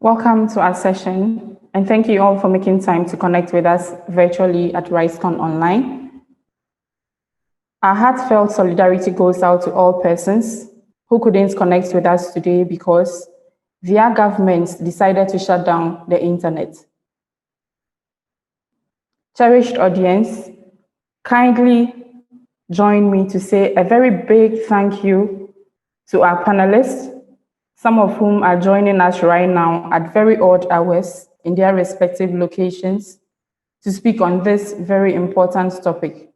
Welcome to our session, and thank you all for making time to connect with us virtually at RiceCon Online. Our heartfelt solidarity goes out to all persons who couldn't connect with us today because their governments decided to shut down the internet. Cherished audience, kindly join me to say a very big thank you to our panelists, some of whom are joining us right now at very odd hours in their respective locations to speak on this very important topic,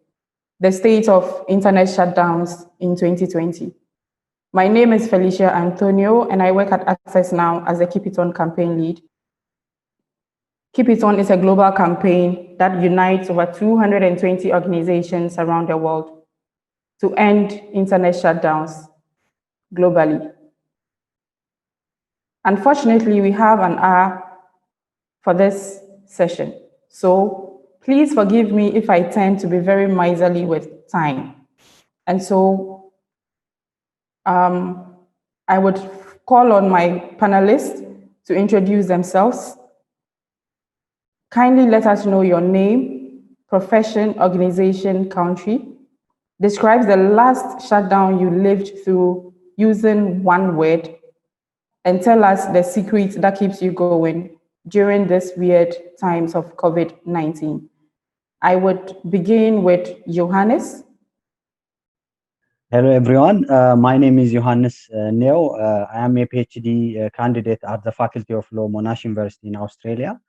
the state of internet shutdowns in 2020. My name is Felicia Antonio, and I work at Access Now as the Keep It On campaign lead. Keep It On is a global campaign that unites over 220 organizations around the world to end internet shutdowns globally. Unfortunately, we have an hour for this session, so please forgive me if I tend to be very miserly with time. And so I would call on my panelists to introduce themselves. Kindly let us know your name, profession, organization, country. Describe the last shutdown you lived through using one word, and tell us the secret that keeps you going during these weird times of COVID-19. I would begin with Johannes. Hello, everyone. My name is Johannes Neo. I am a PhD candidate at the Faculty of Law, Monash University in Australia.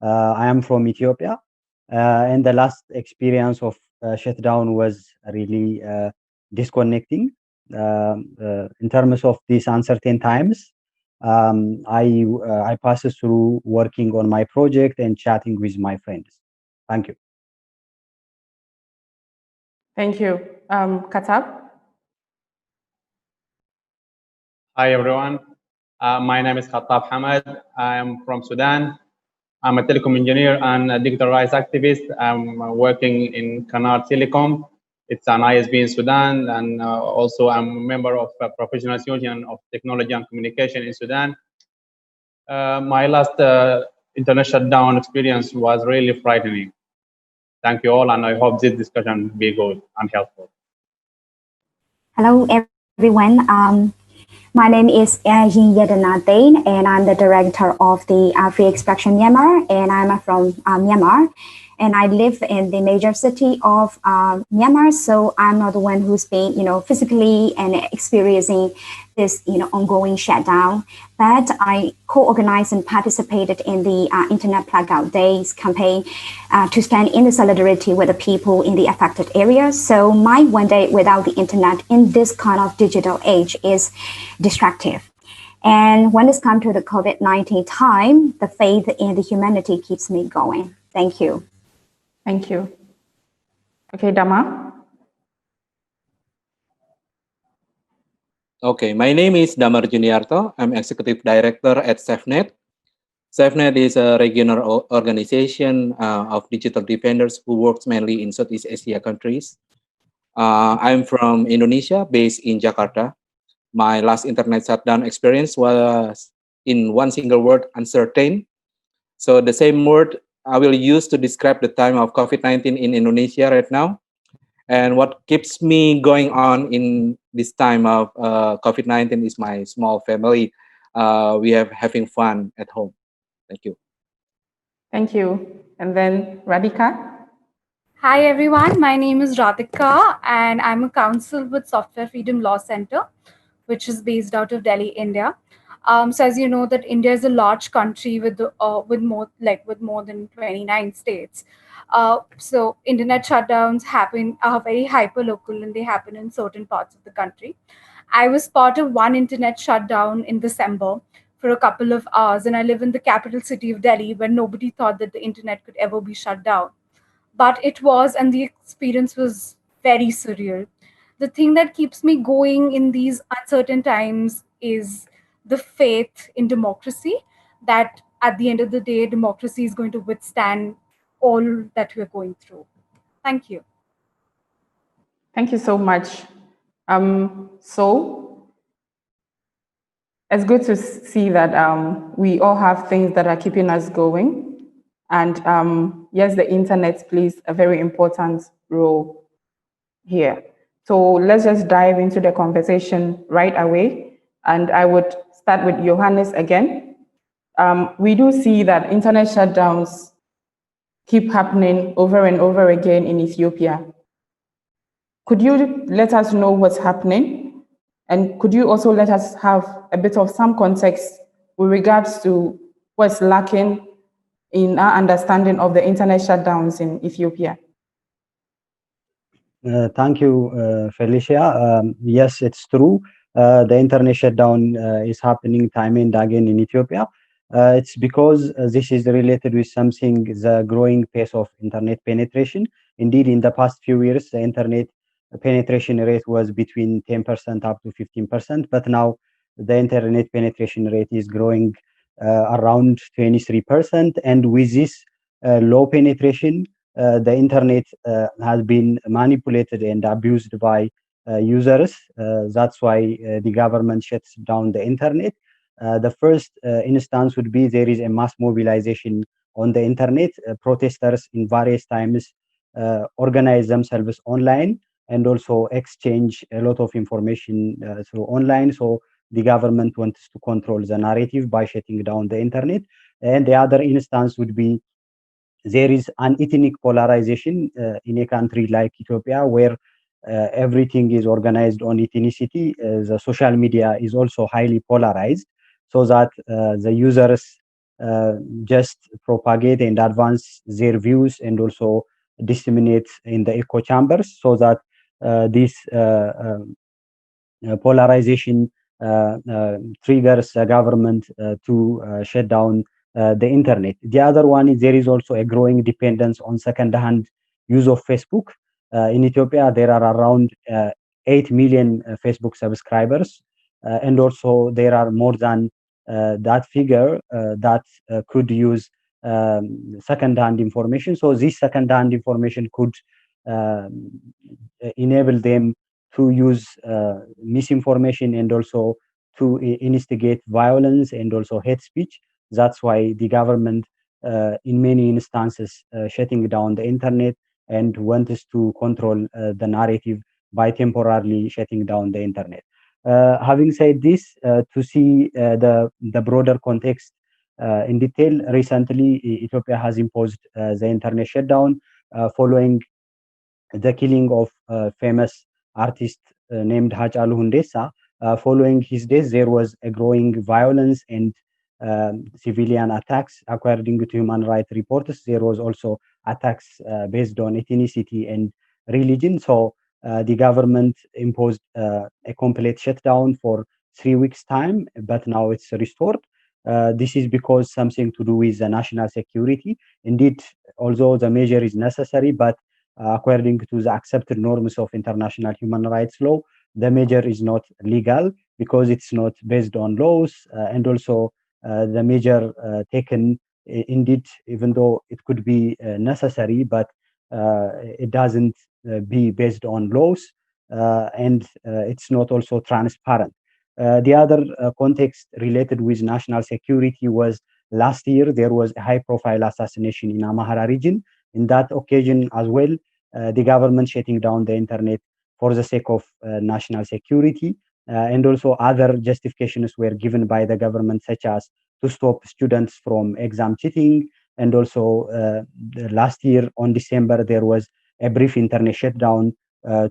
I am from Ethiopia. And the last experience of shutdown was really disconnecting. In terms of these uncertain times, I passed through working on my project and chatting with my friends. Thank you. Thank you. Katab? Hi, everyone. My name is Khattab Hamad. I am from Sudan. I'm a telecom engineer and a digital rights activist. I'm working in Kanar Telecom. It's an ISP in Sudan, and also I'm a member of a professional union of technology and communication in Sudan. My last internet shutdown experience was really frightening. Thank you all, and I hope this discussion will be good and helpful. Hello, everyone. My name is Ajin Yedanathain, and I'm the director of the Free Expression Myanmar, and I'm from Myanmar. And I live in the major city of Myanmar, so I'm not the one who's been, physically and experiencing this, ongoing shutdown. But I co-organized and participated in the Internet Blackout Days campaign to stand in the solidarity with the people in the affected areas. So my one day without the internet in this kind of digital age is destructive. And when it's come to the COVID-19 time, the faith in the humanity keeps me going. Thank you. Thank you. Okay, Dama. Okay, my name is Damar Juniarto. I'm Executive Director at SafeNet. SafeNet is a regional organization of digital defenders who works mainly in Southeast Asia countries. I'm from Indonesia, based in Jakarta. My last internet shutdown experience was in one single word, uncertain. So the same word I will use to describe the time of COVID-19 in Indonesia right now. And what keeps me going on in this time of COVID-19 is my small family. We are having fun at home. Thank you. Thank you. And then Radhika. Hi, everyone. My name is Radhika, and I'm a counsel with Software Freedom Law Center, which is based out of Delhi, India. So as you know, that India is a large country with more than 29 states. So internet shutdowns are very hyper local, and they happen in certain parts of the country. I was part of one internet shutdown in December for a couple of hours, and I live in the capital city of Delhi, where nobody thought that the internet could ever be shut down. But it was, and the experience was very surreal. The thing that keeps me going in these uncertain times is the faith in democracy, that at the end of the day, democracy is going to withstand all that we're going through. Thank you. Thank you so much. So, it's good to see that we all have things that are keeping us going. And yes, the internet plays a very important role here. So let's just dive into the conversation right away. And I would start with Johannes again. We do see that internet shutdowns keep happening over and over again in Ethiopia. Could you let us know what's happening? And could you also let us have a bit of some context with regards to what's lacking in our understanding of the internet shutdowns in Ethiopia? Thank you, Felicia. Yes, it's true. The internet shutdown is happening time and again in Ethiopia. It's because this is related with something, the growing pace of internet penetration. Indeed, in the past few years, the internet penetration rate was between 10% up to 15%, but now the internet penetration rate is growing around 23%. And with this low penetration, the internet has been manipulated and abused by users. That's why the government shuts down the internet. The first instance would be there is a mass mobilization on the internet. Protesters in various times organize themselves online and also exchange a lot of information through online. So the government wants to control the narrative by shutting down the internet. And the other instance would be there is an ethnic polarization in a country like Ethiopia, where everything is organized on ethnicity. The social media is also highly polarized, so that the users just propagate and advance their views and also disseminate in the echo chambers, so that this polarization triggers the government to shut down the internet. The other one is there is also a growing dependence on second-hand use of Facebook. In Ethiopia, there are around 8 million Facebook subscribers, and also there are more than that figure that could use second-hand information. So this second-hand information could enable them to use misinformation and also to instigate violence and also hate speech. That's why the government, in many instances, shutting down the internet and wants to control the narrative by temporarily shutting down the internet. Having said this, to see the broader context in detail, recently Ethiopia has imposed the internet shutdown following the killing of famous artist named Hachalu Hundessa. Following his death, there was a growing violence and civilian attacks. According to human rights reports, there was also attacks based on ethnicity and religion. So the government imposed a complete shutdown for 3 weeks' time, but now it's restored. This is because something to do with the national security. Indeed, although the measure is necessary, but according to the accepted norms of international human rights law, the measure is not legal because it's not based on laws, and also the measure taken, indeed, even though it could be necessary, but it doesn't be based on laws, and it's not also transparent. The other context related with national security was last year there was a high-profile assassination in Amhara region. In that occasion as well, the government shutting down the internet for the sake of national security, and also other justifications were given by the government, such as to stop students from exam cheating. And also last year on December, there was a brief internet shutdown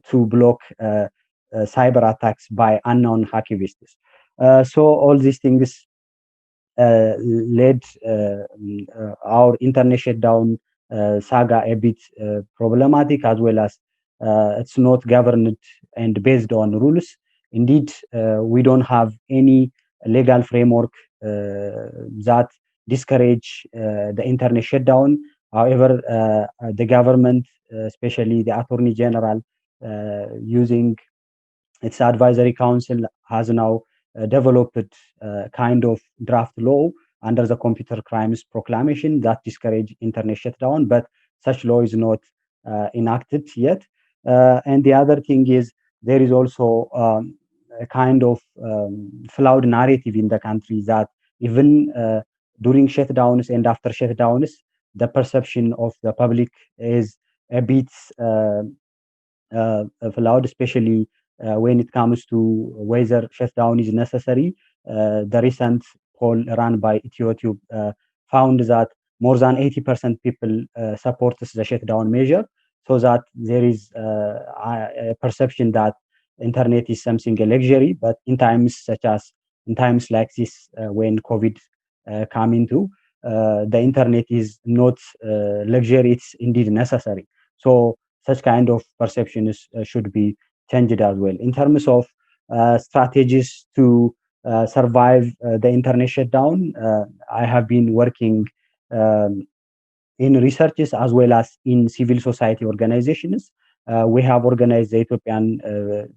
to block cyber attacks by unknown hacktivists. So all these things led our internet shutdown saga a bit problematic, as well as it's not governed and based on rules. Indeed, we don't have any legal framework that discourage the internet shutdown. However, the government, especially the Attorney General, using its advisory council, has now developed kind of draft law under the Computer Crimes Proclamation that discourage internet shutdown, but such law is not enacted yet. And the other thing is there is also a kind of flawed narrative in the country that even during shutdowns and after shutdowns, the perception of the public is a bit flawed, especially when it comes to whether shutdown is necessary. The recent poll run by EthioTube found that more than 80% people support the shutdown measure, so that there is a perception that internet is something a luxury, but in times like this, when COVID come into, the internet is not luxury, it's indeed necessary. So such kind of perceptions should be changed as well. In terms of strategies to survive the internet shutdown, I have been working in researches as well as in civil society organizations. We have organized the Ethiopian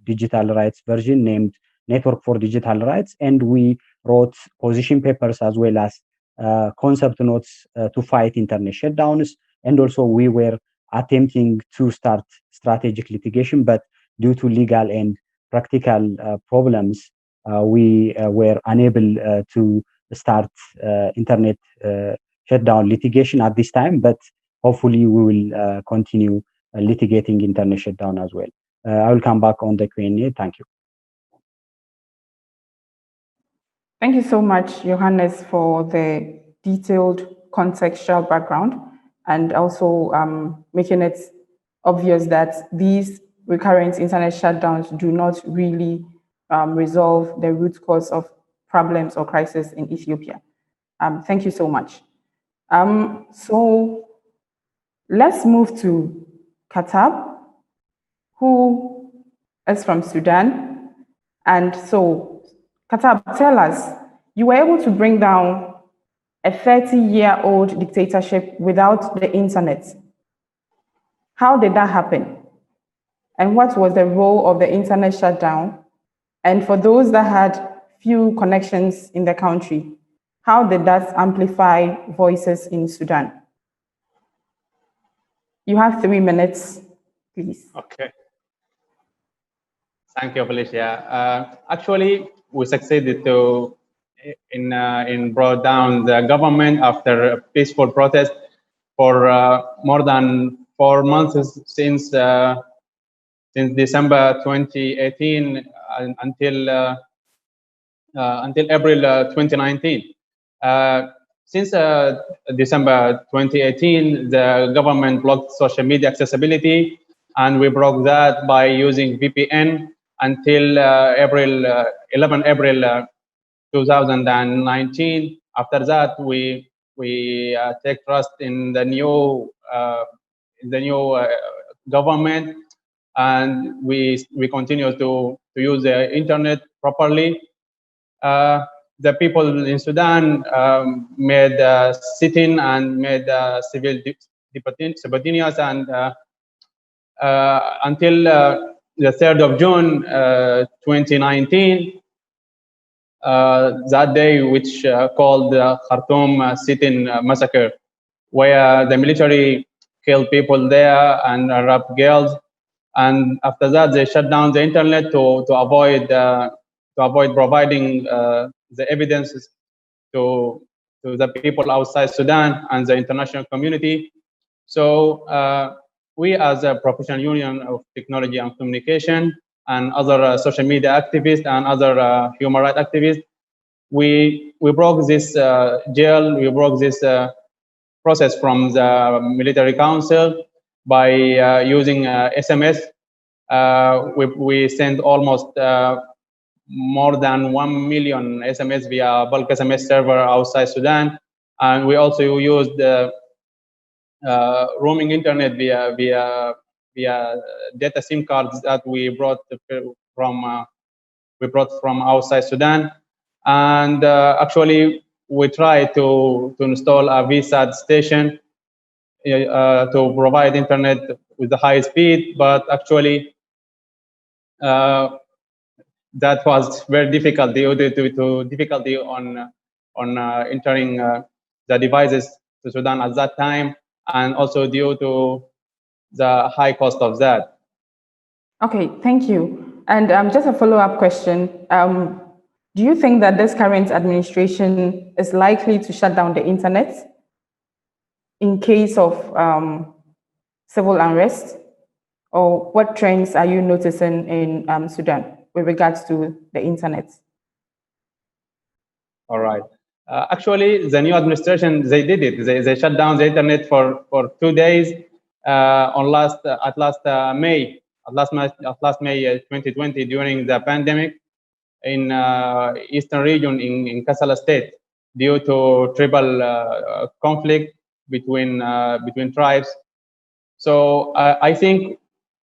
digital rights version named Network for Digital Rights, and we wrote position papers as well as concept notes to fight internet shutdowns. And also we were attempting to start strategic litigation, but due to legal and practical problems, we were unable to start internet shutdown litigation at this time, but hopefully we will continue litigating internet shutdown as well. I will come back on the Q&A. Thank you. Thank you so much, Johannes, for the detailed contextual background and also making it obvious that these recurrent internet shutdowns do not really resolve the root cause of problems or crisis in Ethiopia. Thank you so much. So let's move to Katab, who is from Sudan. And so, Katab, tell us, you were able to bring down a 30-year-old dictatorship without the internet. How did that happen? And what was the role of the internet shutdown? And for those that had few connections in the country, how did that amplify voices in Sudan? You have 3 minutes, please. Okay. Thank you, Felicia. Actually, we succeeded to in brought down the government after a peaceful protest for more than 4 months since December 2018 until April 2019. Since December 2018, the government blocked social media accessibility, and we broke that by using VPN until 11 April 2019. After that, we take trust in the new government, and we continue to use the internet properly. The people in Sudan made sit-in and made civil disobedience, and until the 3rd of June 2019, that day, which called the Khartoum sit-in massacre, where the military killed people there and raped girls, and after that they shut down the internet to avoid providing the evidences to the people outside Sudan and the international community. So we, as a professional union of technology and communication and other social media activists and other human rights activists, we broke this jail, we broke this process from the military council by using SMS. We sent almost more than 1 million SMS via bulk SMS server outside Sudan, and we also used roaming internet via data SIM cards that we brought from outside Sudan. And actually, we tried to install a VSAT station to provide internet with the high speed, but actually that was very difficult due to difficulty on entering the devices to Sudan at that time, and also due to the high cost of that. Okay, thank you. And just a follow-up question. Do you think that this current administration is likely to shut down the internet in case of civil unrest? Or what trends are you noticing in Sudan with regards to the internet? All right. Actually, the new administration, they did it. They shut down the internet for 2 days on last May, at last May 2020 during the pandemic in eastern region in Kassala state due to tribal conflict between tribes. So I think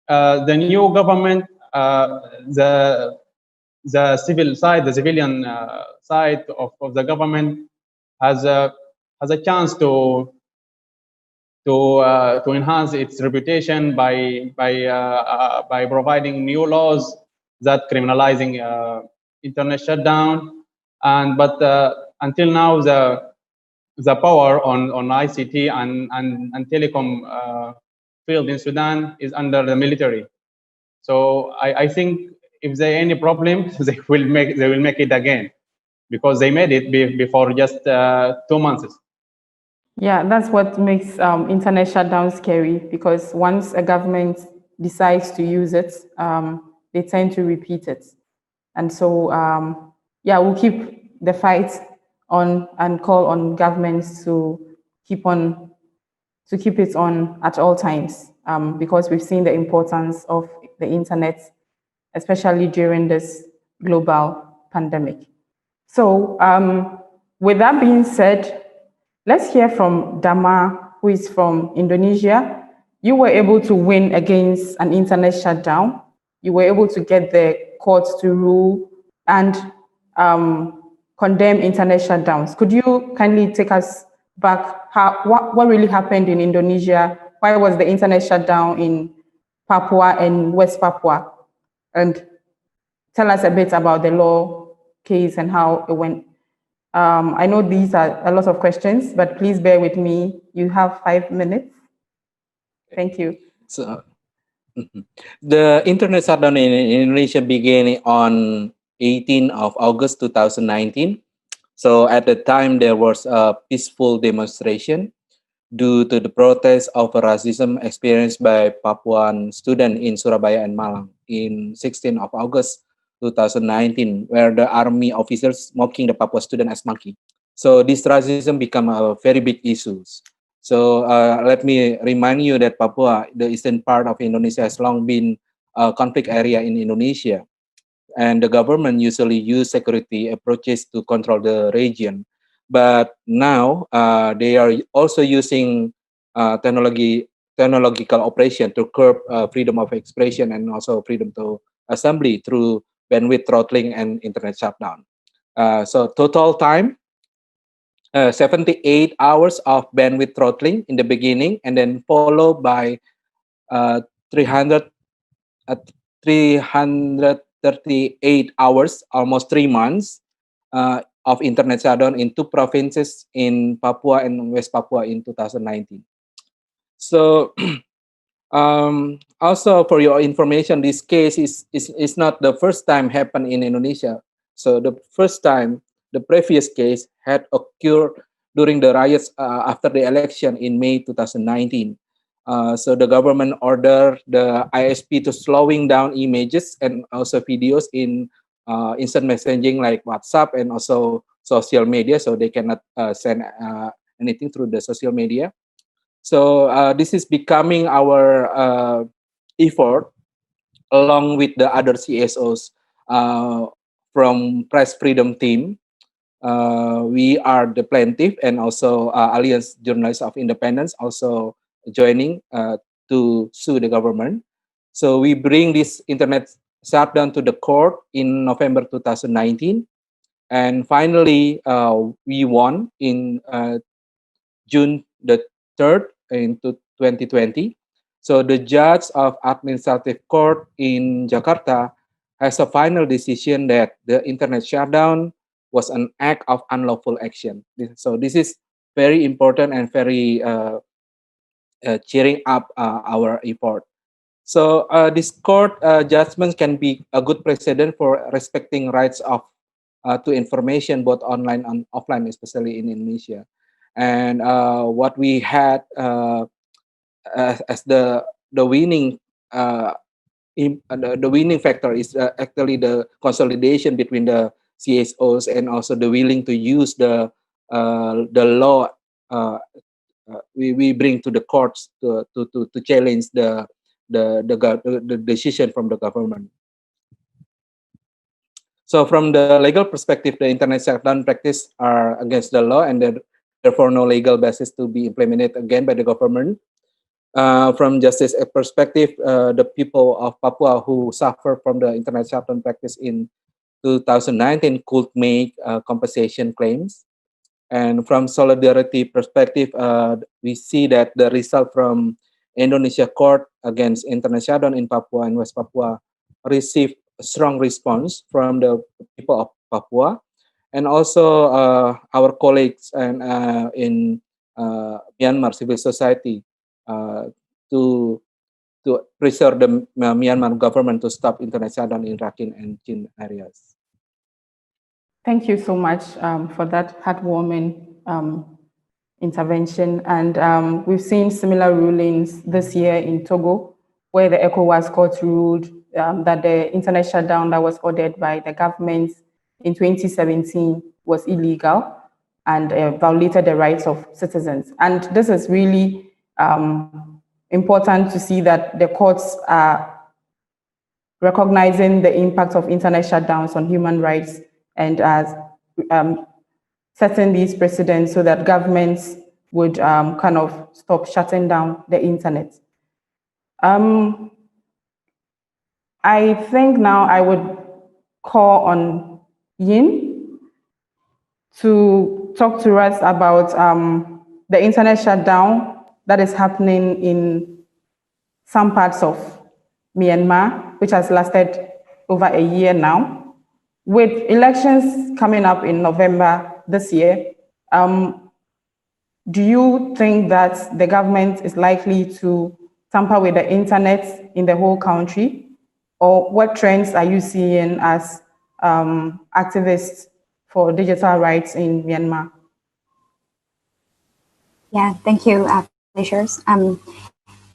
the new government, the civil side, the civilian side of the government has a chance to enhance its reputation by providing new laws that criminalizing internet shutdown. But until now, the power on ICT and telecom field in Sudan is under the military. So I think if there any problem, they will make it again, because they made it before just 2 months. Yeah, that's what makes internet shutdown scary, because once a government decides to use it, they tend to repeat it. And so, yeah, we'll keep the fight on and call on governments to keep it on at all times, because we've seen the importance of the internet, especially during this global pandemic. So, with that being said, let's hear from Dama, who is from Indonesia. You were able to win against an internet shutdown. You were able to get the courts to rule and condemn internet shutdowns. Could you kindly take us back? What really happened in Indonesia? Why was the internet shut down in Papua and West Papua? And tell us a bit about the law case and how it went. I know these are a lot of questions, but please bear with me. You have 5 minutes. Thank you. So, the internet shutdown in Indonesia began on 18th of August 2019. So at the time, there was a peaceful demonstration due to the protest of racism experienced by Papuan students in Surabaya and Malang in 16th of August 2019, where the army officers mocking the Papua student as monkey. So this racism became a very big issue. So let me remind you that Papua, the eastern part of Indonesia, has long been a conflict area in Indonesia. And the government usually use security approaches to control the region. But now they are also using technological operation to curb freedom of expression and also freedom to assembly through bandwidth throttling and internet shutdown. So total time, 78 hours of bandwidth throttling in the beginning, and then followed by 300, 338 hours, almost 3 months of internet shutdown in 2 provinces in Papua and West Papua in 2019. So also for your information, this case is not the first time happened in Indonesia. So the first time, the previous case had occurred during the riots after the election in May 2019. So the government ordered the ISP to slowing down images and also videos in instant messaging like WhatsApp and also social media, so they cannot send anything through the social media. So this is becoming our effort along with the other CSOs from Press Freedom Team. We are the plaintiff and also Alliance Journalists of Independence also joining to sue the government. So we bring this internet shutdown to the court in November 2019. And finally, we won in June the 3rd in 2020. So the judge of administrative court in Jakarta has a final decision that the internet shutdown was an act of unlawful action. So this is very important and very cheering up our effort. So this court judgment can be a good precedent for respecting rights of to information both online and offline, especially in Indonesia. And what we had as the winning the winning factor is actually the consolidation between the CSOs and also the willing to use the law we bring to the courts to challenge the decision from the government. So from the legal perspective, the internet shutdown practice are against the law and therefore no legal basis to be implemented again by the government. From justice perspective, the people of Papua who suffer from the internet shutdown practice in 2019 could make compensation claims. And from solidarity perspective, we see that the result from Indonesia court against internet shutdown in Papua and West Papua received a strong response from the people of Papua, and also our colleagues and in Myanmar civil society to pressure the Myanmar government to stop internet shutdown in Rakhine and Chin areas. Thank you so much for that heartwarming intervention. And we've seen similar rulings this year in Togo, where the ECOWAS court ruled that the internet shutdown that was ordered by the government in 2017 was illegal and violated the rights of citizens. And this is really important to see that the courts are recognizing the impact of internet shutdowns on human rights and as setting these precedents so that governments would kind of stop shutting down the internet. I think now I would call on Yin to talk to us about the internet shutdown that is happening in some parts of Myanmar, which has lasted over a year now. With elections coming up in November this year, do you think that the government is likely to tamper with the internet in the whole country? Or what trends are you seeing as activists for digital rights in Myanmar? Yeah, thank you, Felicia's.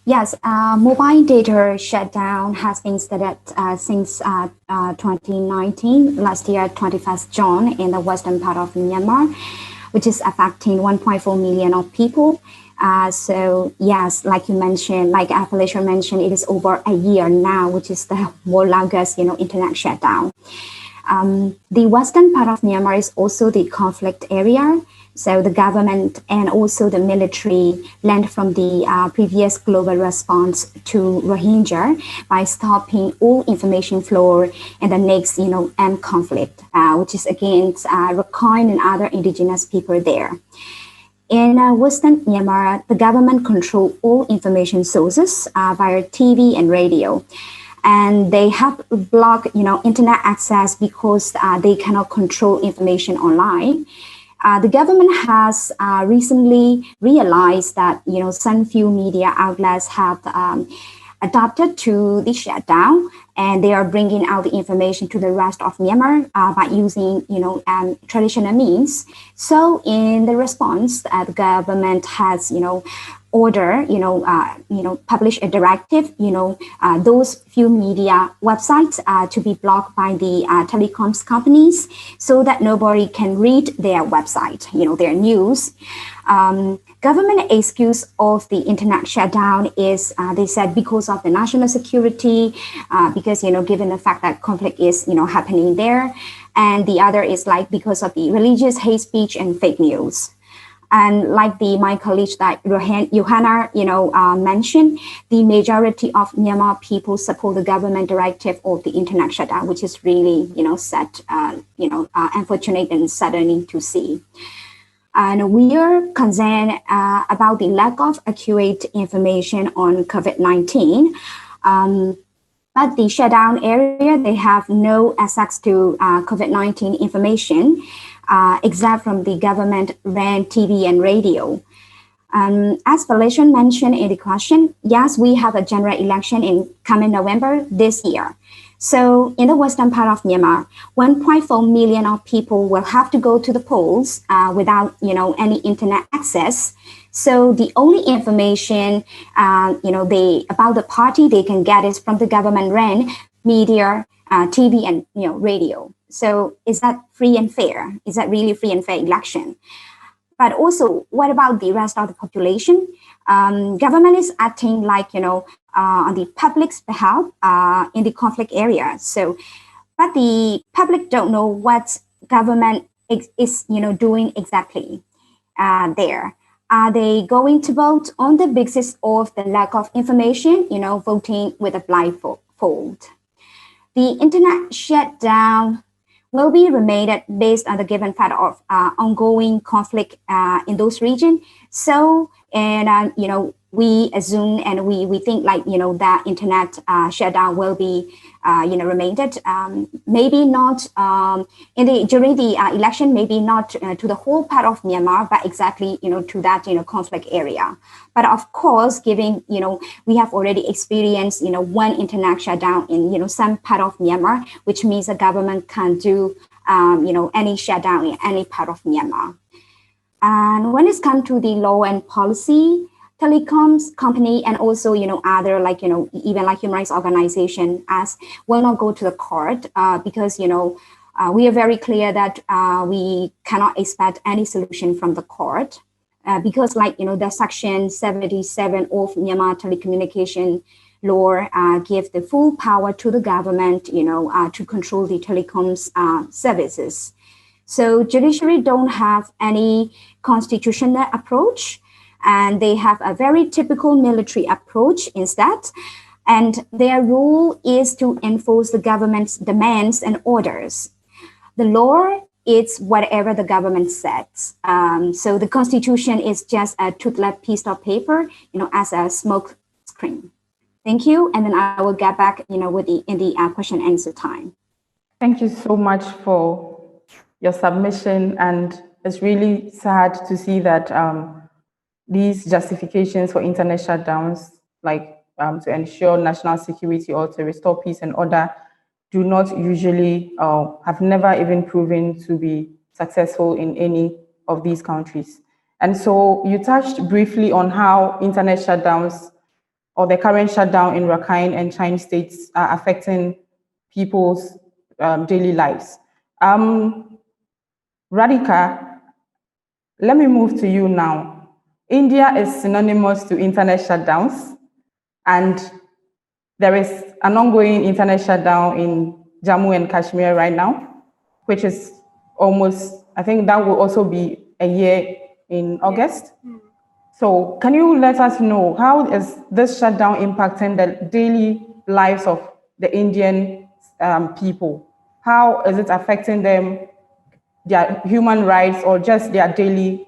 Yes, mobile data shutdown has been studied since 2019, last year, 21st June, in the western part of Myanmar, which is affecting 1.4 million of people. So yes, like you mentioned, like Felicia mentioned, it is over a year now, which is the more longest, internet shutdown. The western part of Myanmar is also the conflict area. So the government and also the military learned from the previous global response to Rohingya by stopping all information flow in the next, armed conflict, which is against Rakhine and other indigenous people there. In Western Myanmar, the government control all information sources via TV and radio. And they have blocked, internet access because they cannot control information online. The government has recently realized that, some few media outlets have adapted to the shutdown, and they are bringing out the information to the rest of Myanmar by using, traditional means. So in the response, the government has, publish a directive, those few media websites to be blocked by the telecoms companies so that nobody can read their website, their news. Government excuse of the internet shutdown is, they said, because of the national security, because, given the fact that conflict is, happening there. And the other is because of the religious hate speech and fake news. And like my colleague that Johanna, mentioned, the majority of Myanmar people support the government directive of the internet shutdown, which is really, unfortunate and saddening to see. And we are concerned about the lack of accurate information on COVID-19. But the shutdown area, they have no access to COVID-19 information, except from the government ran TV and radio. As Felicia mentioned in the question, yes, we have a general election in coming November this year. So in the western part of Myanmar, 1.4 million of people will have to go to the polls without, any internet access. So the only information, they about the party they can get is from the government-run media, TV, and radio. So is that free and fair? Is that really free and fair election? But also, what about the rest of the population? Government is acting like, on the public's behalf in the conflict area. So, but the public don't know what government is doing exactly there. Are they going to vote on the basis of the lack of information, voting with a blindfold? The internet shutdown will be remained based on the given fact of ongoing conflict in those regions. So, and we assume and we think like that internet shutdown will be remained. Maybe not during the election, maybe not to the whole part of Myanmar, but exactly to that conflict area. But of course, given we have already experienced one internet shutdown in some part of Myanmar, which means the government can do any shutdown in any part of Myanmar. And when it's come to the law and policy, telecoms company and also other like even like human rights organization as will not go to the court because we are very clear that we cannot expect any solution from the court because like the section 77 of Myanmar telecommunication law give the full power to the government to control the telecoms services. So judiciary don't have any constitutional approach, and they have a very typical military approach instead. And their role is to enforce the government's demands and orders. The law is whatever the government sets. So the constitution is just a toothless piece of paper, as a smoke screen. Thank you, and then I will get back, with the question and answer time. Thank you so much for your submission, and it's really sad to see that these justifications for internet shutdowns, like to ensure national security or to restore peace and order, do not usually have never even proven to be successful in any of these countries. And so you touched briefly on how internet shutdowns or the current shutdown in Rakhine and Chinese states are affecting people's daily lives. Radhika, let me move to you now. India is synonymous to internet shutdowns, and there is an ongoing internet shutdown in Jammu and Kashmir right now, which is almost, I think that will also be a year in August. So can you let us know how is this shutdown impacting the daily lives of the Indian people? How is it affecting them, their human rights, or just their daily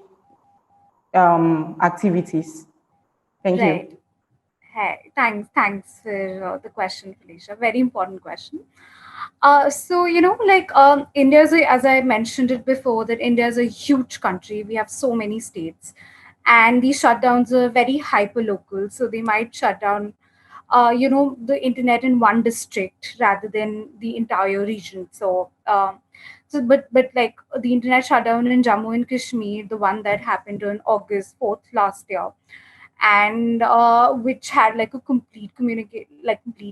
activities? Thank you. Hey, thanks for the question, Felicia. Very important question. So India is, as I mentioned it before, that India is a huge country. We have so many states, and these shutdowns are very hyper local. So they might shut down, the internet in one district rather than the entire region. But like the internet shutdown in Jammu and Kashmir, the one that happened on August 4th last year, and which had like a complete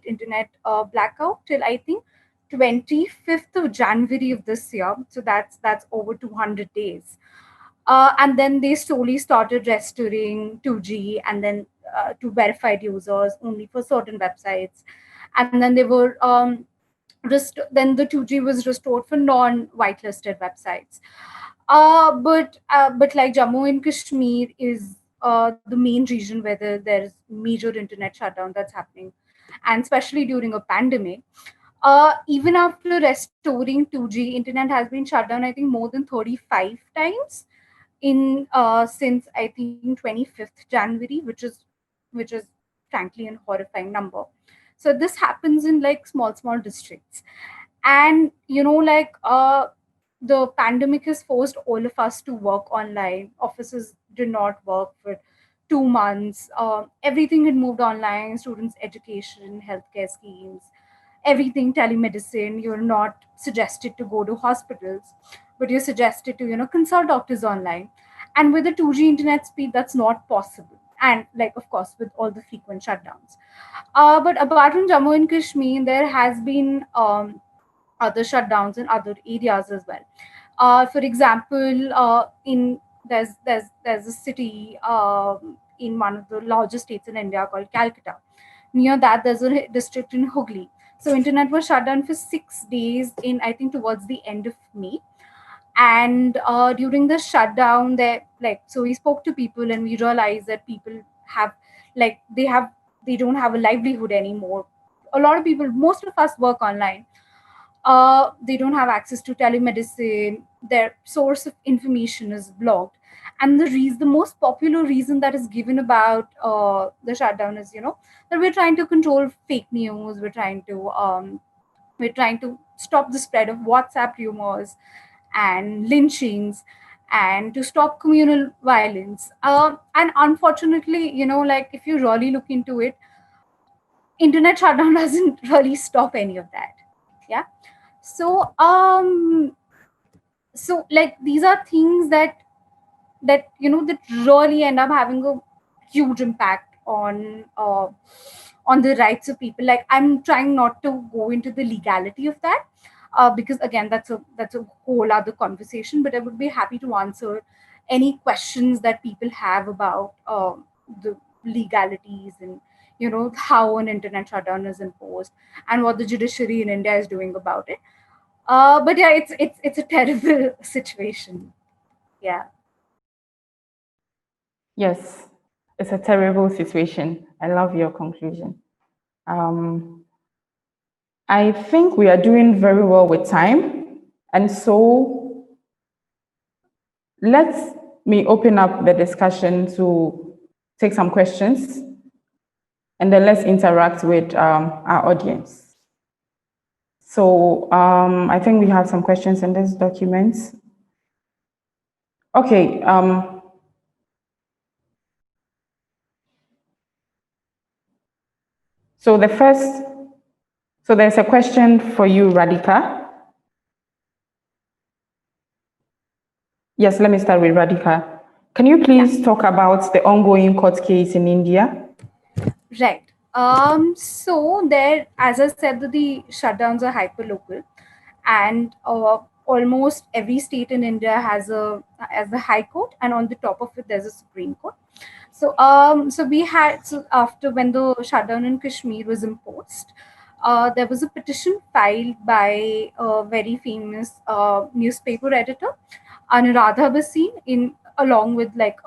internet blackout till I think 25th of January of this year. So that's over 200 days. And then they slowly started restoring 2G, and then to verified users only for certain websites, and then they were then the 2G was restored for non-whitelisted websites. But like Jammu and Kashmir is the main region where there's major internet shutdown that's happening, and especially during a pandemic. Even after restoring 2G, internet has been shut down, I think, more than 35 times in since I think 25th January, which is frankly an horrifying number. So this happens in like small districts, and the pandemic has forced all of us to work online. Offices do not work for 2 months, everything had moved online, students' education, healthcare schemes, everything telemedicine. You're not suggested to go to hospitals, but you're suggested to, consult doctors online. And with the 2G internet speed, that's not possible. And like, of course, with all the frequent shutdowns. But apart from Jammu and Kashmir, there has been other shutdowns in other areas as well. For example, in there's a city in one of the largest states in India called Calcutta. Near that, there's a district in Hooghly. So internet was shut down for 6 days in, I think, towards the end of May. And during the shutdown, so we spoke to people and we realized that people have like they don't have a livelihood anymore. A lot of people, most of us work online. They don't have access to telemedicine. Their source of information is blocked. And the most popular reason that is given about the shutdown is, that we're trying to control fake news. We're trying to stop the spread of WhatsApp rumors and lynchings, and to stop communal violence. And unfortunately, like if you really look into it, internet shutdown doesn't really stop any of that. Yeah. So like these are things that really end up having a huge impact on the rights of people. Like, I'm trying not to go into the legality of that, because again, that's a whole other conversation. But I would be happy to answer any questions that people have about the legalities, and how an internet shutdown is imposed, and what the judiciary in India is doing about it. But yeah, it's a terrible situation. Yeah. Yes, it's a terrible situation. I love your conclusion. Um, I think we are doing very well with time. And so let me open up the discussion to take some questions, and then let's interact with our audience. So I think we have some questions in this document. Okay. So there's a question for you, Radhika. Yes, let me start with Radhika. Can you please talk about the ongoing court case in India? Right. So there, as I said, that the shutdowns are hyper local, and almost every state in India has a high court, and on the top of it there's a Supreme Court. So we had, so after when the shutdown in Kashmir was imposed, there was a petition filed by a very famous newspaper editor, Anuradha Basin, in along with like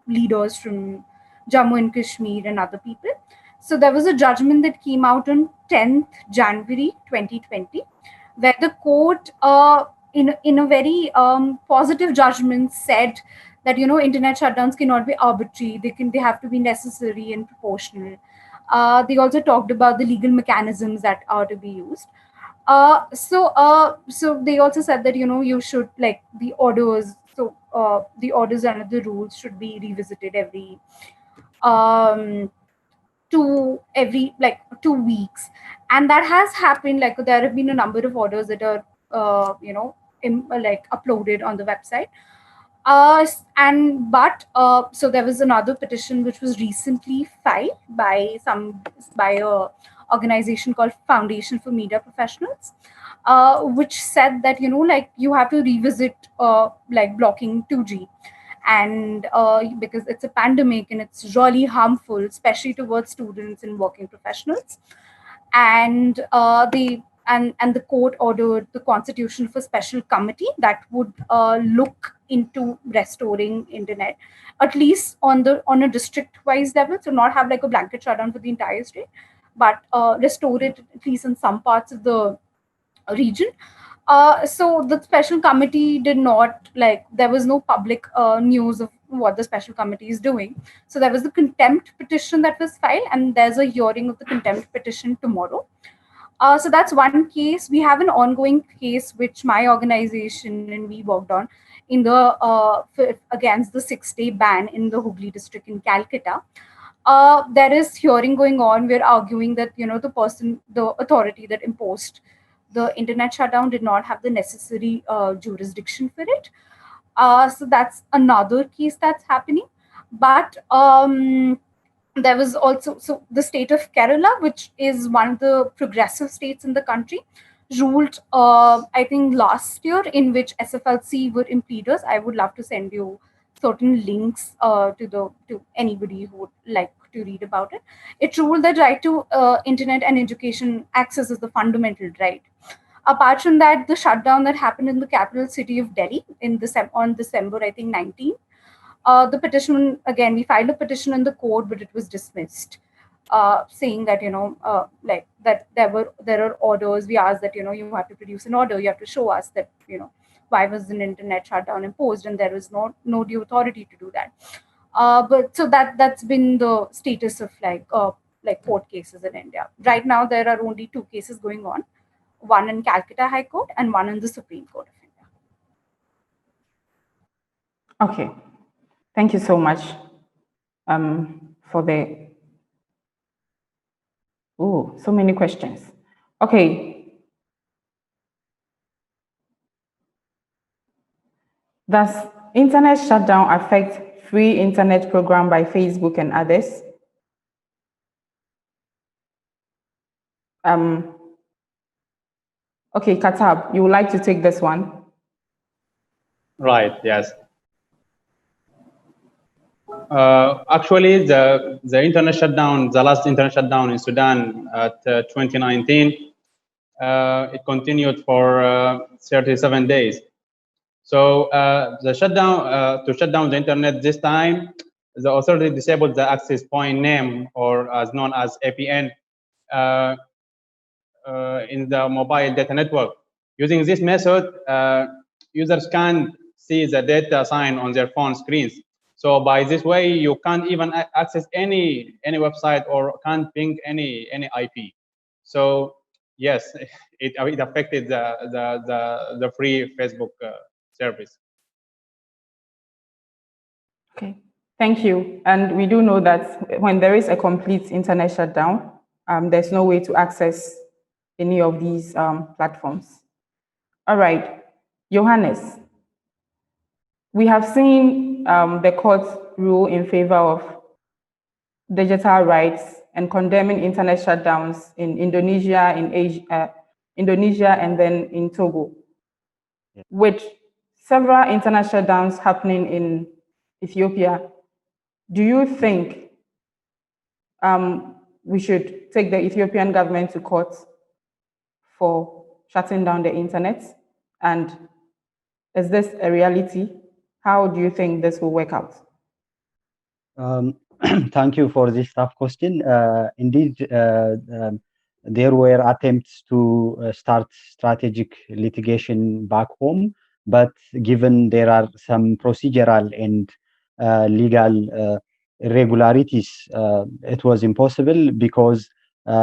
leaders from Jammu and Kashmir and other people. So there was a judgment that came out on 10th January 2020, where the court, in a very positive judgment, said that internet shutdowns cannot be arbitrary. They have to be necessary and proportional. They also talked about the legal mechanisms that are to be used. So they also said that you should, like, the orders. So the orders and the rules should be revisited um every like 2 weeks, and that has happened. Like, there have been a number of orders that are like uploaded on the website. And but So there was another petition which was recently filed by a organization called Foundation for Media Professionals, which said that like you have to revisit like blocking 2G, and because it's a pandemic and it's really harmful, especially towards students and working professionals. And the court ordered the constitution of a special committee that would look into restoring internet, at least on a district wise level. So not have like a blanket shutdown for the entire state, but restore it at least in some parts of the region. So the special committee did not, like, there was no public news of what the special committee is doing. So there was the contempt petition that was filed, and there's a hearing of the contempt petition tomorrow. So that's one case. We have an ongoing case which my organization and we worked on in the against the 6-day ban in the Hooghly district in Calcutta. There is hearing going on. We're arguing that the authority that imposed the internet shutdown did not have the necessary jurisdiction for it. So that's another case that's happening. But there was also, so the state of Kerala, which is one of the progressive states in the country, ruled I think last year, in which SFLC were impeders. I would love to send you certain links to anybody who would like to read about it. It ruled that right to internet and education access is the fundamental right. Apart from that, the shutdown that happened in the capital city of Delhi on December, I think, 19, the petition, again, we filed a petition in the court, but it was dismissed, saying that, like that there are orders. We asked that, you have to produce an order, you have to show us that, why was an internet shutdown imposed, and there was no due authority to do that. But so that's been the status of like court cases in India. Right now, there are only 2 cases going on, one in Calcutta High Court and one in the Supreme Court of India. Okay, thank you so much for the, so many questions. Okay. Does internet shutdown affect free internet program by Facebook and others? Okay, Katab, you would like to take this one? Right, yes. Actually, the internet shutdown, the last internet shutdown in Sudan at 2019, it continued for 37 days. So the shutdown, to shut down the internet this time, the authority disabled the access point name, or as known as APN, in the mobile data network. Using this method, users can't see the data sign on their phone screens. So by this way, you can't even access any website or can't ping any IP. So yes, it affected the free Facebook service. Okay, thank you. And we do know that when there is a complete internet shutdown, there's no way to access any of these platforms. All right, Johannes, we have seen the court rule in favor of digital rights and condemning internet shutdowns in Indonesia, in Asia, Indonesia, and then in Togo, with several internet shutdowns happening in Ethiopia. Do you think we should take the Ethiopian government to court for shutting down the internet? And is this a reality? How do you think this will work out? Thank you for this tough question. Indeed, there were attempts to start strategic litigation back home, but given there are some procedural and legal irregularities, it was impossible, because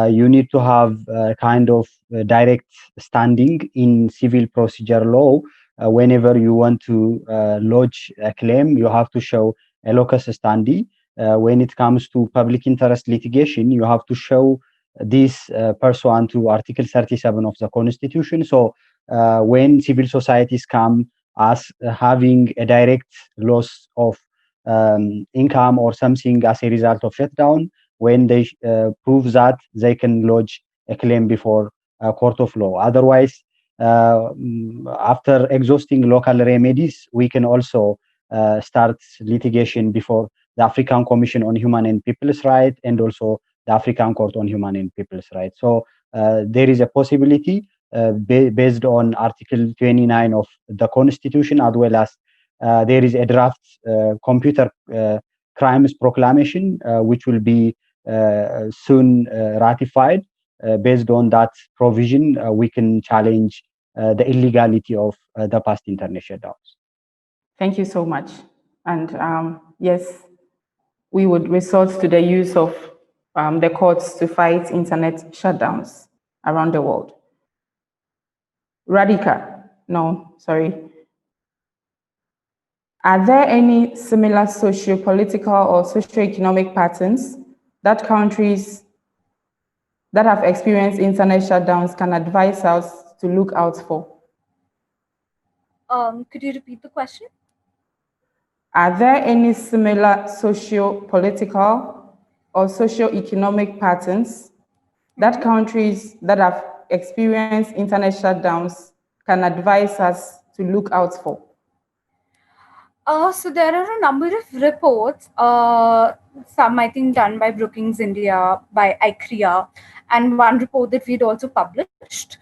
you need to have kind of direct standing in civil procedure law. Whenever you want to lodge a claim, you have to show a locus standi. When it comes to public interest litigation, you have to show this pursuant to Article 37 of the Constitution. So when civil societies come as having a direct loss of income or something as a result of shutdown, when they prove that, they can lodge a claim before a court of law. Otherwise, after exhausting local remedies, we can also start litigation before the African Commission on Human and People's Rights, and also the African Court on Human and People's Rights. So there is a possibility based on Article 29 of the Constitution, as well as there is a draft computer crimes proclamation, which will be soon ratified. Based on that provision, we can challenge the illegality of the past internet shutdowns. Thank you so much. And yes, we would resort to the use of the courts to fight internet shutdowns. around the world. Radhika, no, sorry. Are there any similar socio-political or socio-economic patterns that countries that have experienced internet shutdowns can advise us to look out for? Could you repeat the question? Are there any similar socio-political or socio-economic patterns that countries that have experienced internet shutdowns can advise us to look out for? So there are a number of reports, some I think done by Brookings India, by ICRIA, and one report that we'd also published,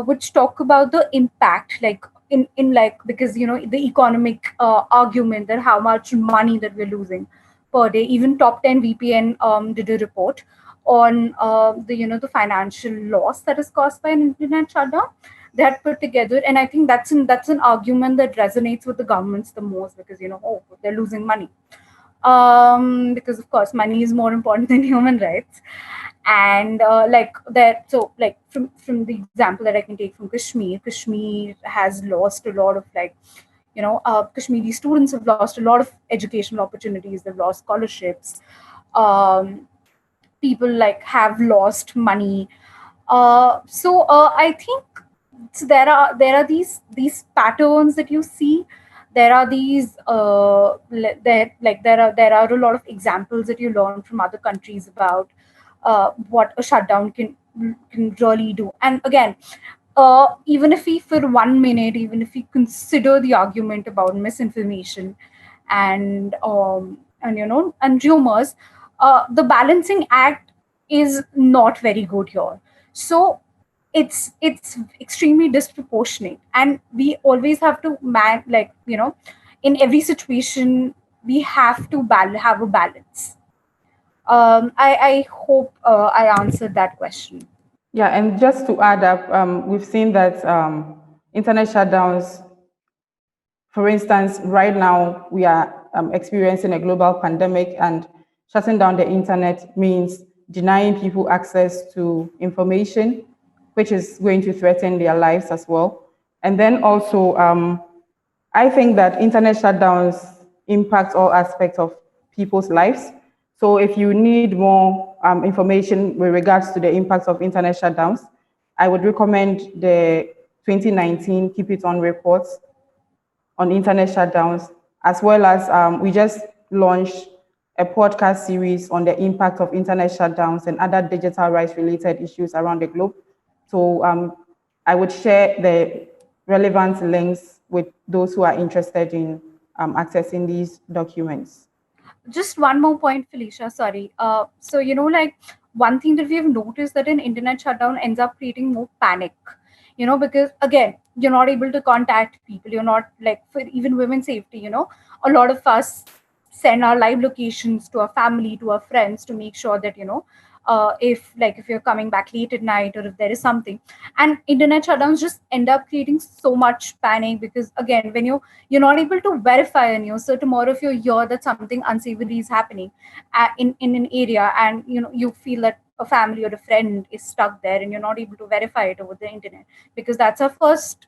which talk about the impact, like in like, because the economic argument that how much money that we're losing per day. Even top 10 VPN did a report on the financial loss that is caused by an internet shutdown. They had put together, and I think that's an argument that resonates with the governments the most, because they're losing money, because of course money is more important than human rights. And like that, so like from the example that I can take from Kashmir has lost a lot of, like, Kashmiri students have lost a lot of educational opportunities. They've lost scholarships. People like have lost money. I think, so there are these patterns that you see. There are these there are a lot of examples that you learn from other countries about what a shutdown can really do. And again, even if we, for 1 minute, even if we consider the argument about misinformation and rumors, the balancing act is not very good here. So it's extremely disproportionate, and we always have to in every situation we have to have a balance. I hope I answered that question. Yeah, and just to add up, we've seen that internet shutdowns, for instance, right now we are experiencing a global pandemic, and shutting down the internet means denying people access to information, which is going to threaten their lives as well. And then also, I think that internet shutdowns impact all aspects of people's lives. So if you need more information with regards to the impacts of internet shutdowns, I would recommend the 2019 Keep It On reports on internet shutdowns, as well as we just launched a podcast series on the impact of internet shutdowns and other digital rights related issues around the globe. So I would share the relevant links with those who are interested in accessing these documents. Just one more point, Felicia, sorry. So like, one thing that we have noticed, that an internet shutdown ends up creating more panic, because again, you're not able to contact people. You're not, like, for even women's safety, a lot of us send our live locations to our family, to our friends, to make sure that if you're coming back late at night, or if there is something. And internet shutdowns just end up creating so much panic, because again, when you're not able to verify a news. So tomorrow, if you hear that something unsavory is happening in an area, and you feel that a family or a friend is stuck there, and you're not able to verify it over the internet, because that's the first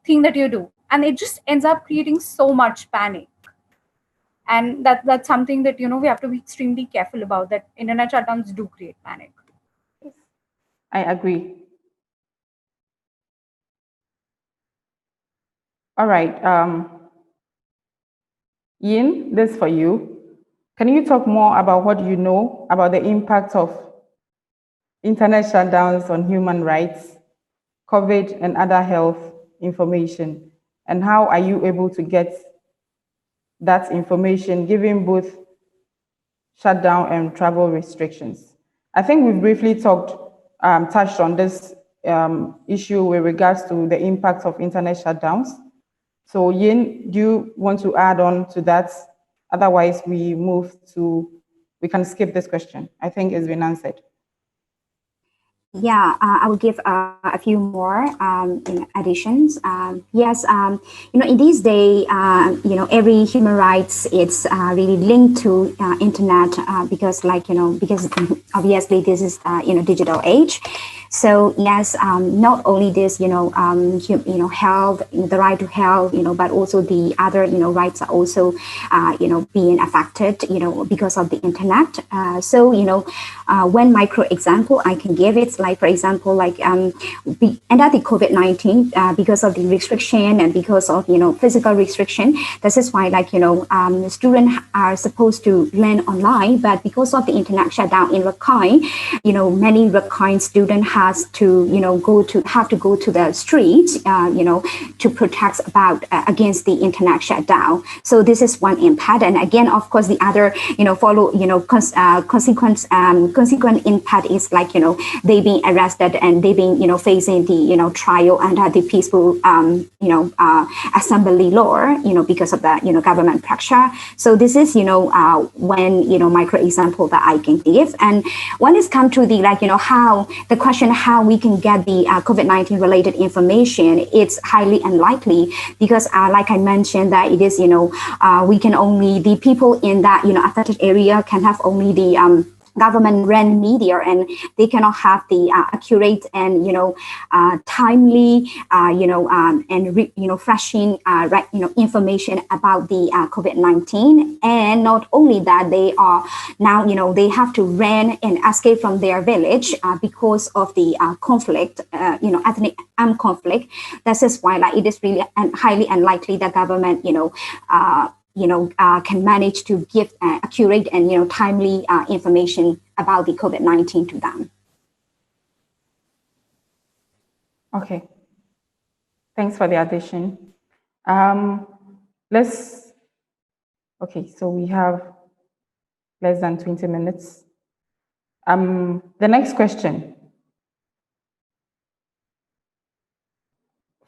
thing that you do, and it just ends up creating so much panic. And that's something that we have to be extremely careful about, that internet shutdowns do create panic. I agree. All right. Yin, this for you. Can you talk more about what you know about the impact of internet shutdowns on human rights, COVID, and other health information? And how are you able to get that information given both shutdown and travel restrictions? I think we've briefly touched on this issue with regards to the impact of internet shutdowns. So Yin, do you want to add on to that? Otherwise, we can skip this question. I think it's been answered. Yeah, I will give a few more additions. Yes, in these days, every human rights it's really linked to internet because, because obviously this is digital age. So yes, not only this, health, the right to health, but also the other, rights are also, being affected, because of the internet. One micro example I can give it, like for example, under the COVID-19, because of the restriction and because of physical restriction, this is why students are supposed to learn online, but because of the internet shutdown in Rakhine, many Rakhine students has to have to go to the streets, to protect about against the internet shutdown. So this is one impact, and again, of course, the other consequent impact is they being arrested and they being facing the trial under the peaceful assembly law because of the government pressure. So this is one micro example that I can give. And when it's come to the how the question how we can get the COVID-19 related information, it's highly unlikely because like I mentioned that it is we can only the people in that affected area can have only the government run media, and they cannot have the accurate and timely and freshing information about the COVID-19. And not only that, they are now they have to run and escape from their village because of the conflict, ethnic armed conflict. This is why it is really highly unlikely that government can manage to give accurate and timely information about the COVID-19 to them. Okay, thanks for the addition. Okay, so we have less than 20 minutes. The next question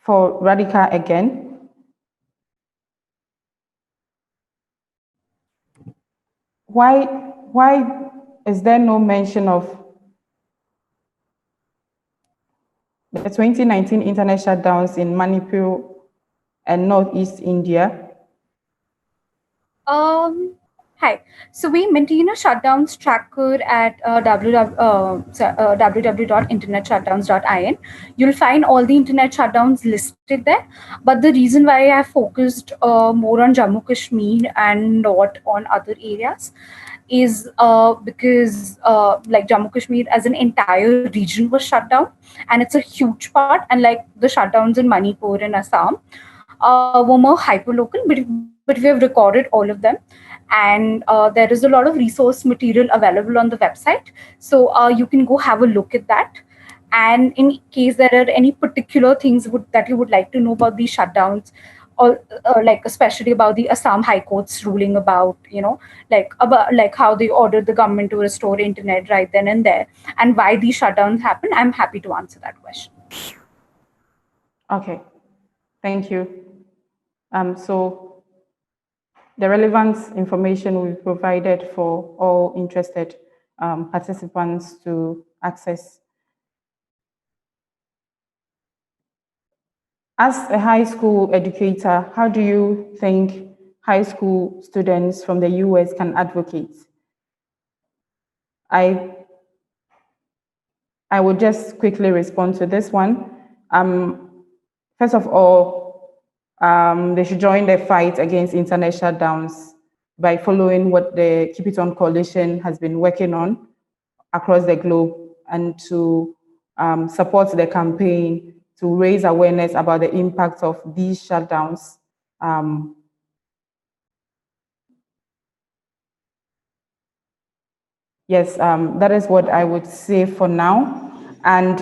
for Radhika again. Why is there no mention of the 2019 internet shutdowns in Manipur and Northeast India? Hi. So we maintain a shutdowns tracker at www.internetshutdowns.in. You'll find all the internet shutdowns listed there. But the reason why I focused more on Jammu Kashmir and not on other areas is because Jammu Kashmir as an entire region was shut down, and it's a huge part. And the shutdowns in Manipur and Assam were more hyper-local, but we have recorded all of them. And there is a lot of resource material available on the website. So you can go have a look at that. And in case there are any particular things that you would like to know about these shutdowns, or especially about the Assam High Court's ruling about, about how they ordered the government to restore internet right then and there, and why these shutdowns happen, I'm happy to answer that question. Okay, thank you. So the relevant information will be provided for all interested participants to access. As a high school educator, how do you think high school students from the US can advocate? I will just quickly respond to this one. First of all, they should join the fight against internet shutdowns by following what the Keep It On Coalition has been working on across the globe, and to support the campaign to raise awareness about the impact of these shutdowns. Yes, that is what I would say for now. And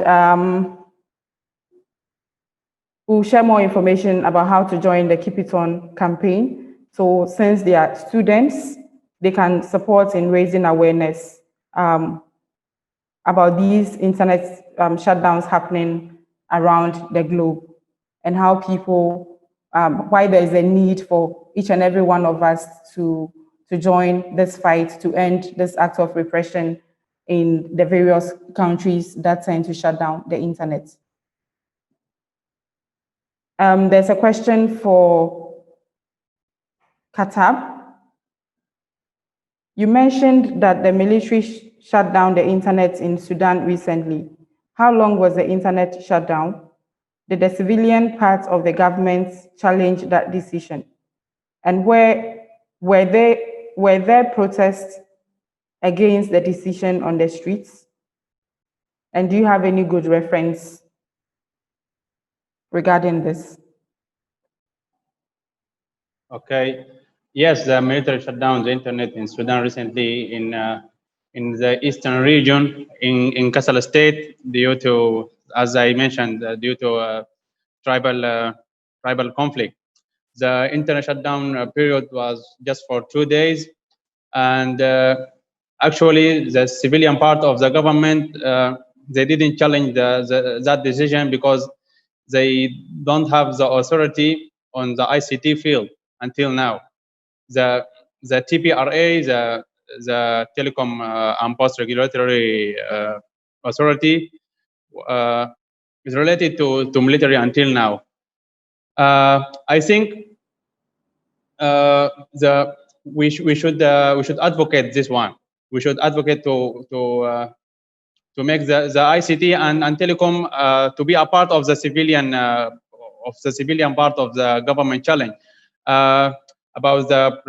we'll share more information about how to join the Keep It On campaign. So since they are students, they can support in raising awareness about these internet shutdowns happening around the globe, and how people, why there is a need for each and every one of us to join this fight to end this act of repression in the various countries that tend to shut down the internet. There's a question for Katab. You mentioned that the military shut down the internet in Sudan recently. How long was the internet shut down? Did the civilian part of the government challenge that decision? And were there protests against the decision on the streets? And do you have any good reference regarding this? Okay. Yes, the military shut down the internet in Sudan recently in the eastern region in Kassala state due to, as I mentioned, due to tribal conflict. The internet shutdown period was just for 2 days, and actually the civilian part of the government they didn't challenge that decision because they don't have the authority on the ICT field until now. The TPRA, the Telecom and Post Regulatory Authority, is related to military until now. I think we should advocate this one. We should advocate to make the ICT and telecom to be a part of the civilian part of the government challenge. About the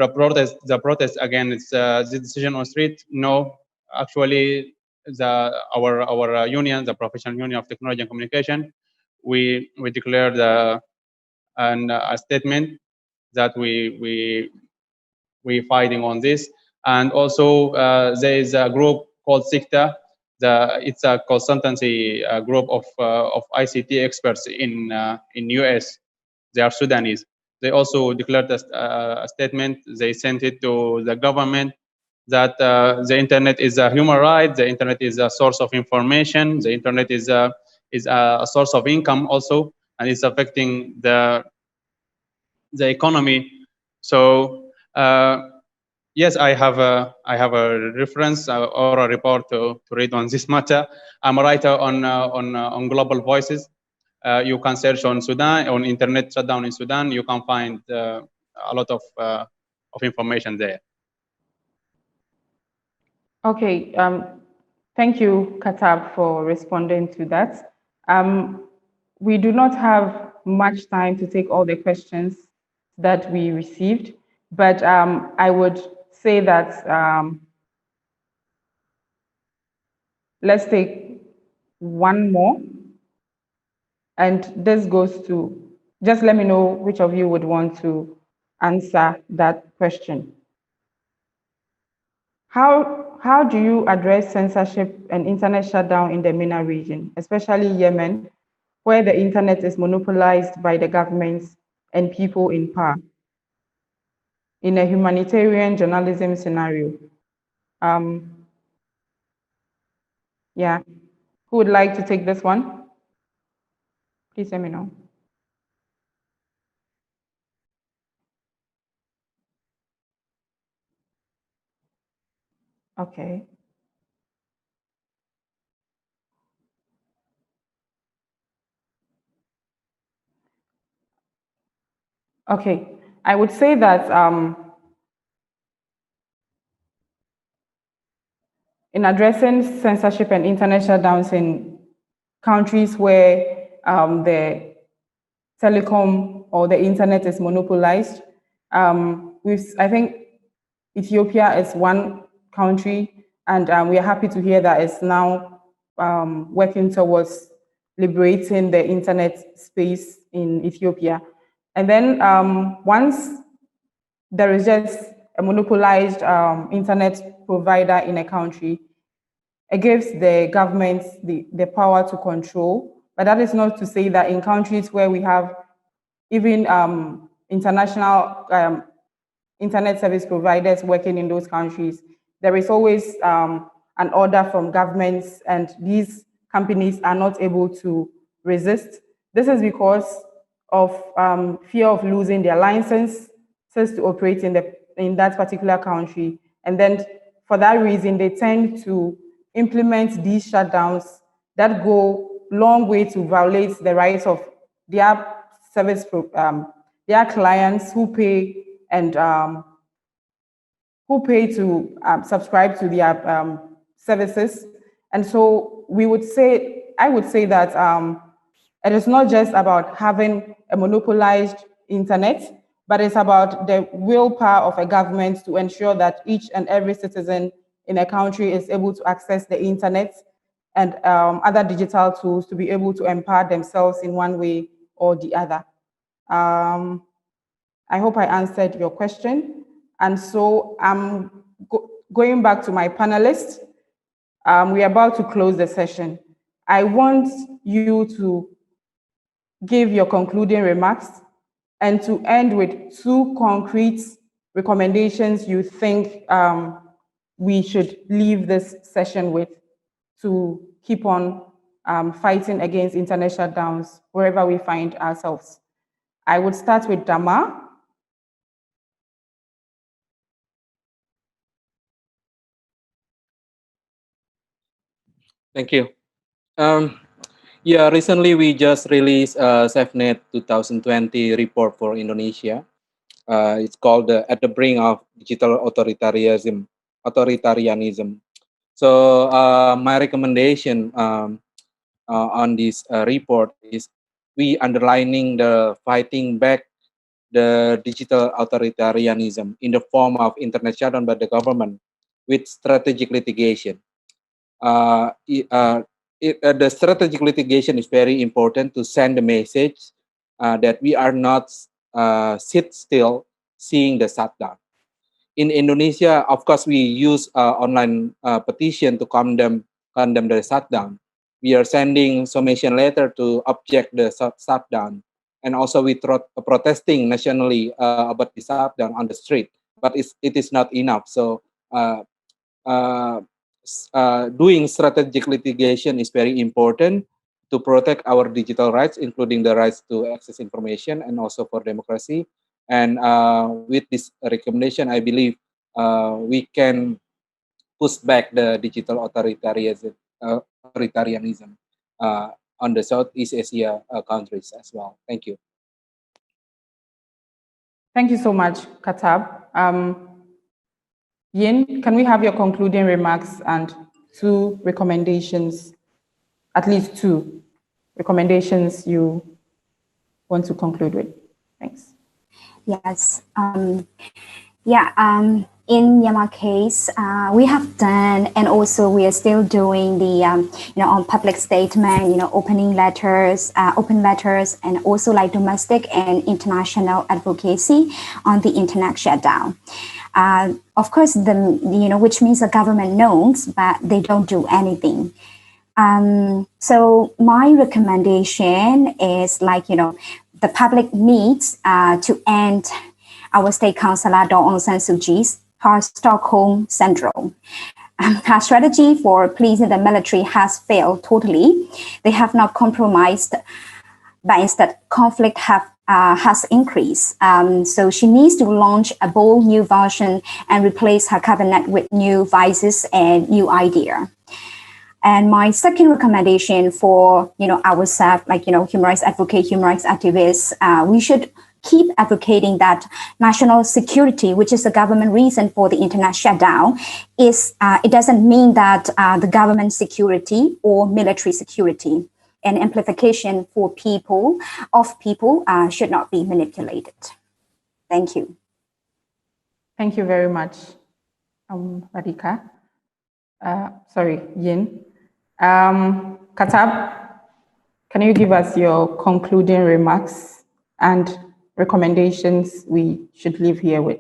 protest against the decision on street. No, actually, our union, the Professional Union of Technology and Communication, we declared a statement that we fighting on this, and also there is a group called SICTA. It's a consultancy group of ICT experts in US. They are Sudanese. They also declared a statement. They sent it to the government that the internet is a human right. The internet is a source of information. The internet is a source of income also, and it's affecting the economy. So yes, I have a reference or a report to read on this matter. I'm a writer on Global Voices. You can search on Sudan, on internet shutdown in Sudan. You can find a lot of information there. Okay, thank you, Katab, for responding to that. We do not have much time to take all the questions that we received, but I would say that let's take one more. And this goes to, just let me know which of you would want to answer that question. How do you address censorship and internet shutdown in the MENA region, especially Yemen, where the internet is monopolized by the governments and people in power, in a humanitarian journalism scenario? Yeah, who would like to take this one? Please let me know. Okay. Okay, I would say that in addressing censorship and internet shutdowns in countries where the telecom or the internet is monopolized, I think Ethiopia is one country, and we are happy to hear that it's now working towards liberating the internet space in Ethiopia. And then once there is just a monopolized internet provider in a country, it gives the government the power to control. But that is not to say that in countries where we have even international internet service providers working in those countries, there is always an order from governments, and these companies are not able to resist. This is because of fear of losing their license to operate in that particular country. And then for that reason, they tend to implement these shutdowns that go long way to violate the rights of their their clients who pay and who pay to subscribe to their services. And so I would say that it is not just about having a monopolized internet, but it's about the willpower of a government to ensure that each and every citizen in a country is able to access the internet and other digital tools to be able to empower themselves in one way or the other. I hope I answered your question. And so I'm going back to my panelists. We're about to close the session. I want you to give your concluding remarks and to end with 2 concrete recommendations you think we should leave this session with to keep on fighting against internet shutdowns wherever we find ourselves. I would start with Dama. Thank you. Yeah, recently we just released SafeNet 2020 report for Indonesia. It's called At the Brink of Digital Authoritarianism. So my recommendation on this report is we underlining the fighting back the digital authoritarianism in the form of internet shutdown by the government with strategic litigation. The strategic litigation is very important to send the message that we are not sit still seeing the shutdown. In Indonesia, of course, we use online petition to condemn the shutdown. We are sending summation letter to object the shutdown, and also we protesting nationally about the shutdown on the street. But it is not enough. So doing strategic litigation is very important to protect our digital rights, including the rights to access information and also for democracy. And with this recommendation, I believe we can push back the digital authoritarianism on the Southeast Asia countries as well. Thank you. Thank you so much, Katab. Yin, can we have your concluding remarks and 2 recommendations, at least 2 recommendations you want to conclude with? Thanks. Yes. In Myanmar case, we have done, and also we are still doing the, on public statement, open letters, and also like domestic and international advocacy on the internet shutdown. Of course, which means the government knows, but they don't do anything. So my recommendation is the public needs to end our state councillor Daw Aung San Suu Kyi's Stockholm syndrome. Her strategy for pleasing the military has failed totally. They have not compromised, but instead conflict has increased. So she needs to launch a bold new version and replace her cabinet with new vices and new idea. And my second recommendation for ourselves, human rights advocate, human rights activists, we should keep advocating that national security, which is the government reason for the internet shutdown, it doesn't mean that the government security or military security and amplification for people should not be manipulated. Thank you. Thank you very much, Radhika. Yin. Katab, can you give us your concluding remarks and recommendations we should leave here with?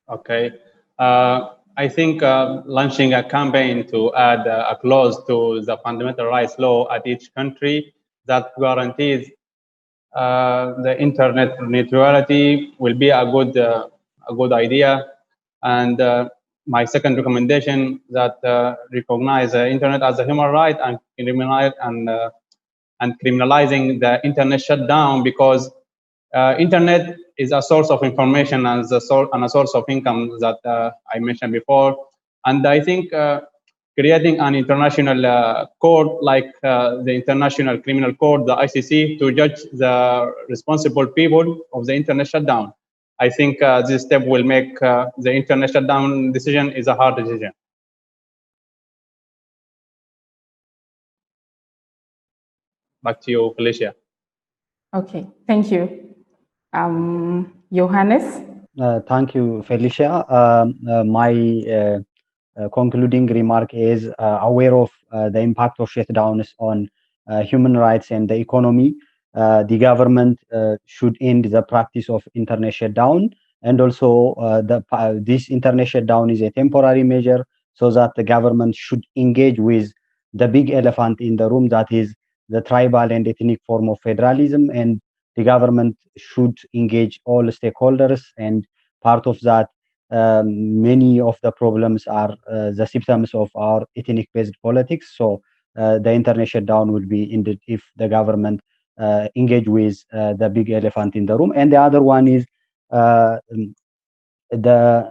Okay. I think launching a campaign to add a clause to the fundamental rights law at each country that guarantees the internet neutrality will be a good idea. And my second recommendation that recognize the internet as a human right and criminalizing the internet shutdown, because internet is a source of information and a source of income that I mentioned before. And I think creating an international court like the International Criminal Court, the ICC, to judge the responsible people of the internet shutdown. I think this step will make the internet shutdown decision is a hard decision. Back to you, Felicia. Okay, thank you. Johannes? Thank you, Felicia. My concluding remark is aware of the impact of shutdowns on human rights and the economy. The government should end the practice of internet shutdown, and also this internet shutdown is a temporary measure, so that the government should engage with the big elephant in the room, that is the tribal and ethnic form of federalism, and the government should engage all stakeholders, and part of that, many of the problems are the symptoms of our ethnic-based politics. So the internet shutdown will be ended if the government engage with the big elephant in the room. And the other one is the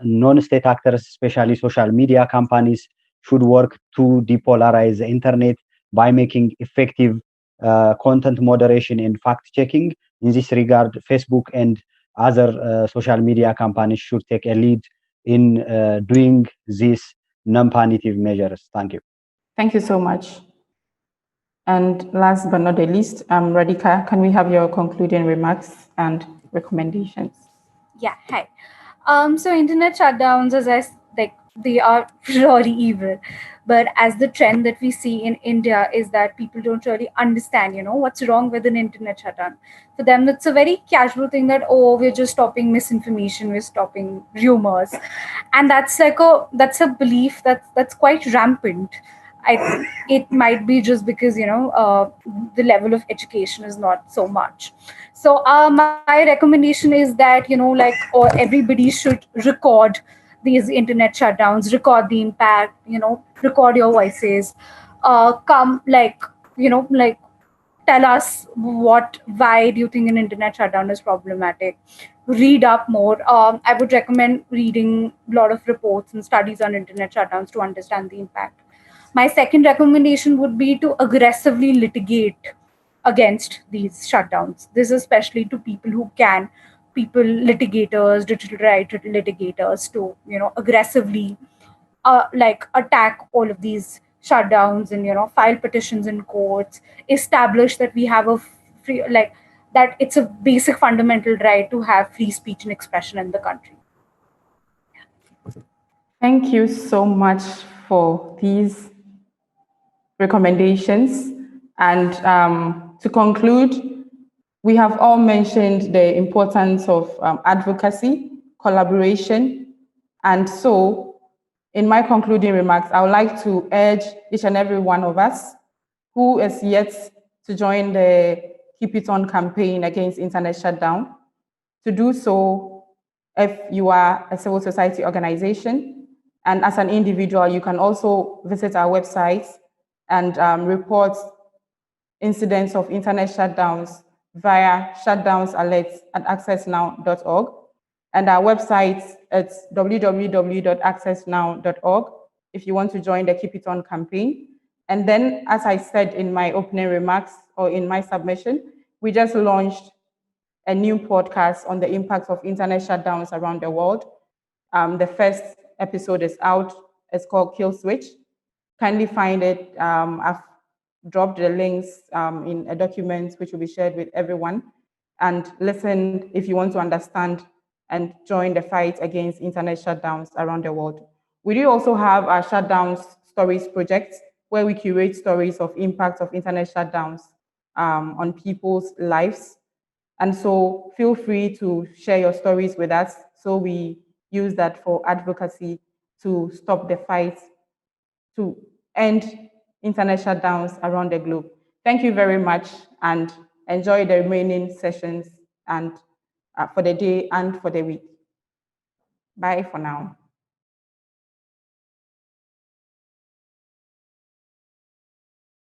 non-state actors, especially social media companies, should work to depolarize the internet by making effective content moderation and fact-checking. In this regard, Facebook and other social media companies should take a lead in doing these non-punitive measures. Thank you. Thank you so much. And last but not the least, Radhika, can we have your concluding remarks and recommendations? Yeah, hi. So internet shutdowns, they are really evil. But as the trend that we see in India is that people don't really understand, what's wrong with an internet shutdown. For them, it's a very casual thing that, oh, we're just stopping misinformation, we're stopping rumors. And that's a belief that's quite rampant. It might be just because the level of education is not so much. So my recommendation is that or everybody should record these internet shutdowns, record the impact, record your voices, come tell us why do you think an internet shutdown is problematic. Read up more. I would recommend reading a lot of reports and studies on internet shutdowns to understand the impact. My second recommendation would be to aggressively litigate against these shutdowns. This is especially to people who can, people litigators, digital right litigators, to aggressively attack all of these shutdowns and file petitions in courts, establish that we have a free that it's a basic fundamental right to have free speech and expression in the country. Thank you so much for these recommendations. And to conclude, we have all mentioned the importance of advocacy, collaboration. And so, in my concluding remarks, I would like to urge each and every one of us who is yet to join the Keep It On campaign against internet shutdown to do so. If you are a civil society organization, and as an individual, you can also visit our website and report incidents of internet shutdowns via shutdownsalerts@accessnow.org. And our website is www.accessnow.org if you want to join the Keep It On campaign. And then, as I said in my opening remarks or in my submission, we just launched a new podcast on the impact of internet shutdowns around the world. The first episode is out. It's called Kill Switch. Kindly find it. I've dropped the links in a document which will be shared with everyone. And listen if you want to understand and join the fight against internet shutdowns around the world. We do also have our Shutdowns Stories project, where we curate stories of impact of internet shutdowns on people's lives. And so feel free to share your stories with us, so we use that for advocacy to stop the fight to end internet shutdowns around the globe. Thank you very much, and enjoy the remaining sessions and for the day and for the week. Bye for now.